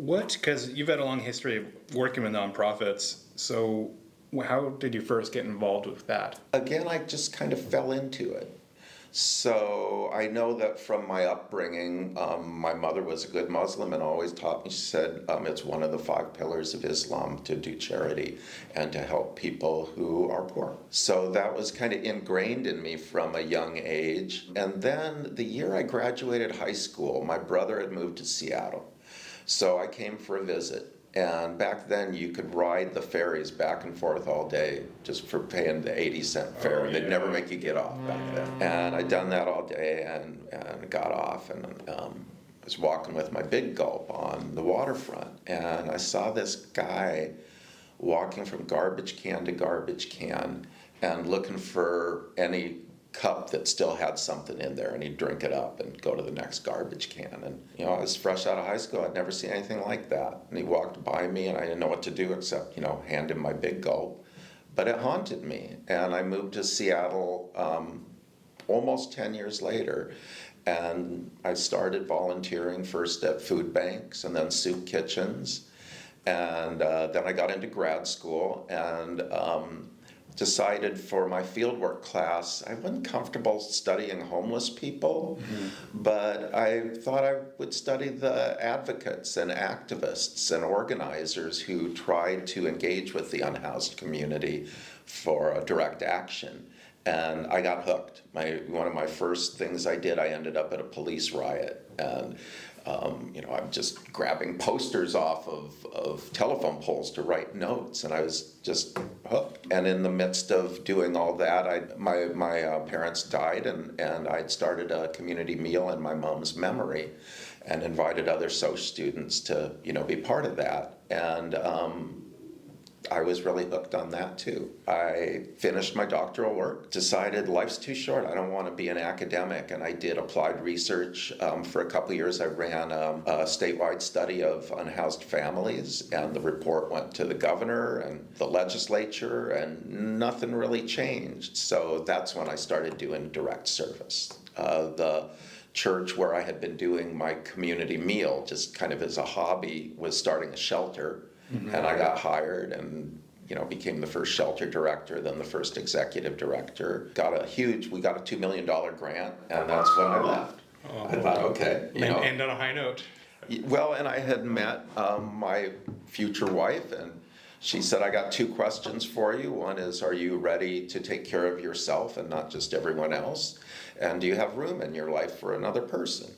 Because you've had a long history of working with nonprofits, so how did you first get involved with that? Again, I just kind of fell into it. So I know that from my upbringing, my mother was a good Muslim and always taught me, she said, it's one of the 5 pillars of Islam to do charity and to help people who are poor. So that was kind of ingrained in me from a young age. And then the year I graduated high school, my brother had moved to Seattle. So I came for a visit. And back then you could ride the ferries back and forth all day just for paying the 80-cent fare. Oh, yeah. They'd never make you get off back then. And I'd done that all day and got off and I was walking with my Big Gulp on the waterfront. And I saw this guy walking from garbage can to garbage can and looking for any cup that still had something in there, and he'd drink it up and go to the next garbage can. And I was fresh out of high school. I'd never seen anything like that. And he walked by me and I didn't know what to do except hand him my Big Gulp. But it haunted me, and I moved to Seattle almost 10 years later, and I started volunteering first at food banks and then soup kitchens, and then I got into grad school and decided for my fieldwork class, I wasn't comfortable studying homeless people, but I thought I would study the advocates and activists and organizers who tried to engage with the unhoused community for direct action. And I got hooked. One of my first things I did, I ended up at a police riot. And I'm just grabbing posters off of telephone poles to write notes, and I was just hooked. And in the midst of doing all that, my parents died, and I'd started a community meal in my mom's memory, and invited other SOC students to be part of that. And I was really hooked on that too. I finished my doctoral work, decided life's too short. I don't want to be an academic, and I did applied research. For a couple of years, I ran a statewide study of unhoused families, and the report went to the governor and the legislature, and nothing really changed. So that's when I started doing direct service. The church where I had been doing my community meal, just kind of as a hobby, was starting a shelter. And I got hired and became the first shelter director, then the first executive director. We got a $2 million grant, and that's when I left. I thought, okay. And on a high note. Well, and I had met my future wife, and she said, I got 2 questions for you. One is, are you ready to take care of yourself and not just everyone else? And do you have room in your life for another person?